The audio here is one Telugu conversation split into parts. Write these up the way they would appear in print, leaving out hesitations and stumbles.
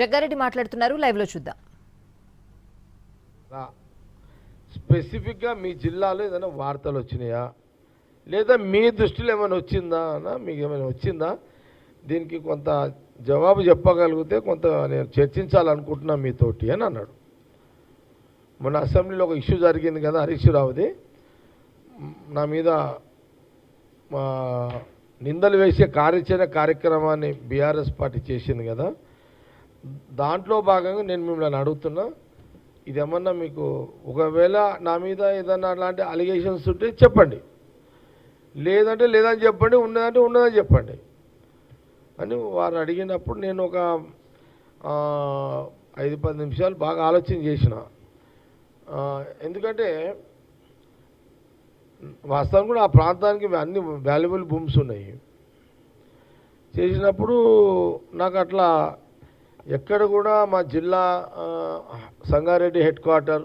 జగ్గారెడ్డి మాట్లాడుతున్నారు, లైవ్ లో చూద్దాం. స్పెసిఫిక్గా మీ జిల్లాలో ఏదైనా వార్తలు వచ్చినాయా, లేదా మీ దృష్టిలో ఏమైనా వచ్చిందా అన్న, మీకు ఏమైనా వచ్చిందా? దీనికి కొంత జవాబు చెప్పగలిగితే కొంత నేను చర్చించాలనుకుంటున్నా మీతోటి అని అన్నాడు. మొన్న అసెంబ్లీలో ఒక ఇష్యూ జరిగింది కదా, హరీష్ రావుది. నా మీద నిందలు వేసే కార్యక్రమాన్ని బీఆర్ఎస్ పార్టీ చేసింది కదా, దాంట్లో భాగంగా నేను మిమ్మల్ని అడుగుతున్నా, ఇదేమన్నా మీకు ఒకవేళ నా మీద ఏదన్నా అలాంటి అలిగేషన్స్ ఉంటే చెప్పండి, లేదంటే లేదని చెప్పండి, ఉన్నదంటే ఉన్నదని చెప్పండి అని వారు అడిగినప్పుడు నేను ఒక 5-10 నిమిషాలు బాగా ఆలోచన చేసిన. ఎందుకంటే వాస్తవం కూడా ఆ ప్రాంతానికి అన్ని వాల్యుబుల్ భూమ్స్ ఉన్నాయి. చేసినప్పుడు నాకు అట్లా ఎక్కడ కూడా మా జిల్లా సంగారెడ్డి హెడ్ క్వార్టర్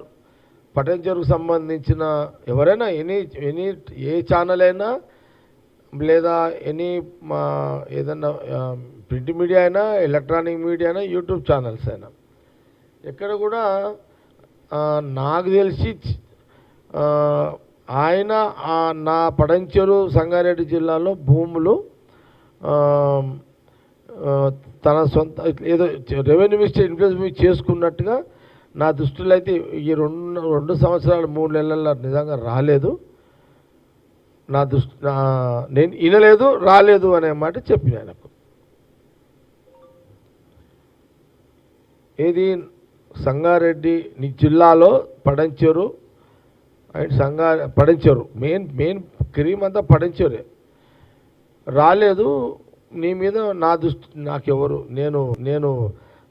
పటంచెరుకు సంబంధించిన ఎవరైనా ఏ ఛానల్ అయినా, లేదా మా ఏదన్నా ప్రింట్ మీడియా అయినా, ఎలక్ట్రానిక్ మీడియా అయినా, యూట్యూబ్ ఛానల్స్ అయినా, ఎక్కడ కూడా నాకు తెలిసి ఆయన నా పటంచెరు సంగారెడ్డి జిల్లాలో భూములు తన సొంత ఏదో రెవెన్యూ మినిస్టర్ ఇన్ఫ్లుయెన్స్ మీద చేసుకున్నట్టుగా నా దృష్టిలో అయితే ఈ 2 సంవత్సరాలు 3 నెలల్లో నిజంగా రాలేదు. నేను వినలేదు, రాలేదు అనే మాట చెప్పిన ఆయనకు. ఏది సంగారెడ్డి జిల్లాలో Patancheru and Patancheru main cream అంతా పటంచెరే రాలేదు. నీ మీద నా నాకెవరు నేను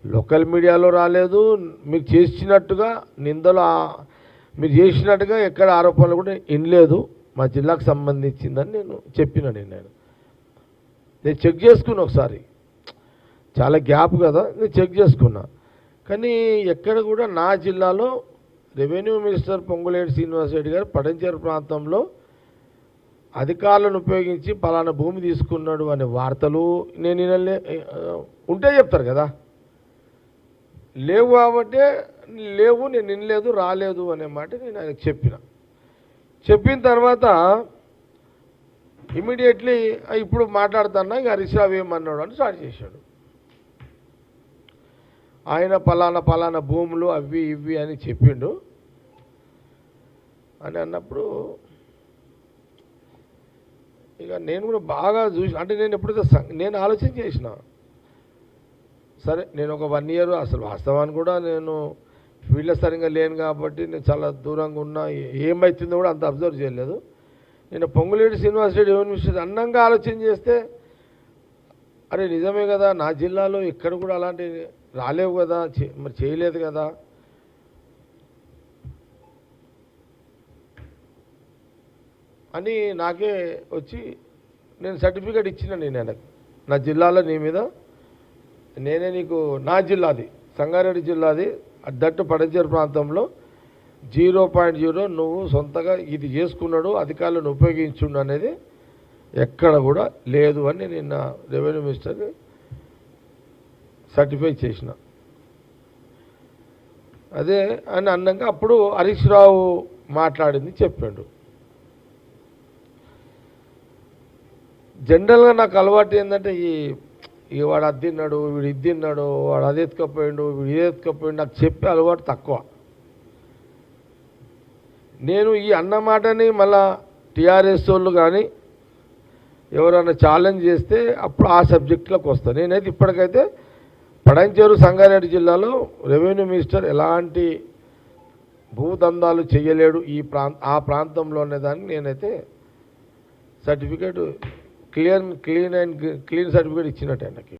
లోకల్ మీడియాలో రాలేదు. మీరు చేసినట్టుగా నిందలు మీరు చేసినట్టుగా ఎక్కడ ఆరోపణలు కూడా వినలేదు. మా జిల్లాకు సంబంధించిందని నేను చెప్పిన. నేను చెక్ చేసుకున్నా ఒకసారి, చాలా గ్యాప్ కదా, నేను చెక్ చేసుకున్నా. కానీ ఎక్కడ కూడా నా జిల్లాలో రెవెన్యూ మినిస్టర్ పొంగులేటి శ్రీనివాసరెడ్డి గారు పటంచెరు ప్రాంతంలో అధికారులను ఉపయోగించి పలానా భూమి తీసుకున్నాడు అనే వార్తలు నేను ఉంటే చెప్తారు కదా, లేవు కాబట్టి లేవు, నేను వినలేదు, రాలేదు అనే మాట నేను ఆయనకు చెప్పిన తర్వాత ఇమీడియట్లీ ఇప్పుడు మాట్లాడుతున్నా ఇక హరీష్ రావు ఏమన్నాడు అని స్టార్ట్ చేశాడు. ఆయన పలానా భూములు అవి ఇవి అని చెప్పిండు అని అన్నప్పుడు ఇక నేను కూడా బాగా చూసి, అంటే నేను ఎప్పుడైతే నేను ఆలోచన చేసిన, సరే నేను ఒక 1 ఇయర్ అసలు వాస్తవాన్ని కూడా నేను ఫీల్డ్లో సరిగ్గా లేను కాబట్టి నేను చాలా దూరంగా ఉన్నా, ఏమవుతుందో కూడా అంత అబ్జర్వ్ చేయలేదు. నేను పొంగులేటి శ్రీనివాసరెడ్డి రెవెన్యూ అన్నంగా ఆలోచన చేస్తే, అరే నిజమే కదా, నా జిల్లాలో ఎక్కడ కూడా అలాంటి రాలేవు కదా, మరి చేయలేదు కదా. అని నాకే వచ్చి నేను సర్టిఫికేట్ ఇచ్చిన. నేను ఆయనకు నా జిల్లాలో నీ మీద నేనే నీకు నా జిల్లాది సంగారెడ్డి జిల్లాది దట్టు పటంచెరు ప్రాంతంలో 0.0 నువ్వు సొంతగా ఇది చేసుకున్నాడు, అధికారులను ఉపయోగించుండు అనేది ఎక్కడ కూడా లేదు అని నిన్న రెవెన్యూ మినిస్టర్కి సర్టిఫై చేసిన. అదే అని అన్నాక అప్పుడు హరీష్ రావు మాట్లాడింది చెప్పాడు. జనరల్గా నాకు అలవాటు ఏంటంటే ఈ వాడు అది తిన్నాడు, వీడు ఇది తిన్నాడు, వాడు అది ఎత్తుకపోయిండు, వీడు ఇది ఎత్తుకపోయిండు, నాకు చెప్పే అలవాటు తక్కువ. నేను ఈ అన్నమాటని మళ్ళా టీఆర్ఎస్ వాళ్ళు కానీ ఎవరైనా ఛాలెంజ్ చేస్తే అప్పుడు ఆ సబ్జెక్టులోకి వస్తాను. నేనైతే ఇప్పటికైతే పటంచెరు సంగారెడ్డి జిల్లాలో రెవెన్యూ మినిస్టర్ ఎలాంటి భూదందాలు చేయలేడు ఆ ప్రాంతంలో అనేదానికి నేనైతే సర్టిఫికేట్ క్లీన్ సర్టిఫికేట్ ఇచ్చినట్టు ఆయనకి.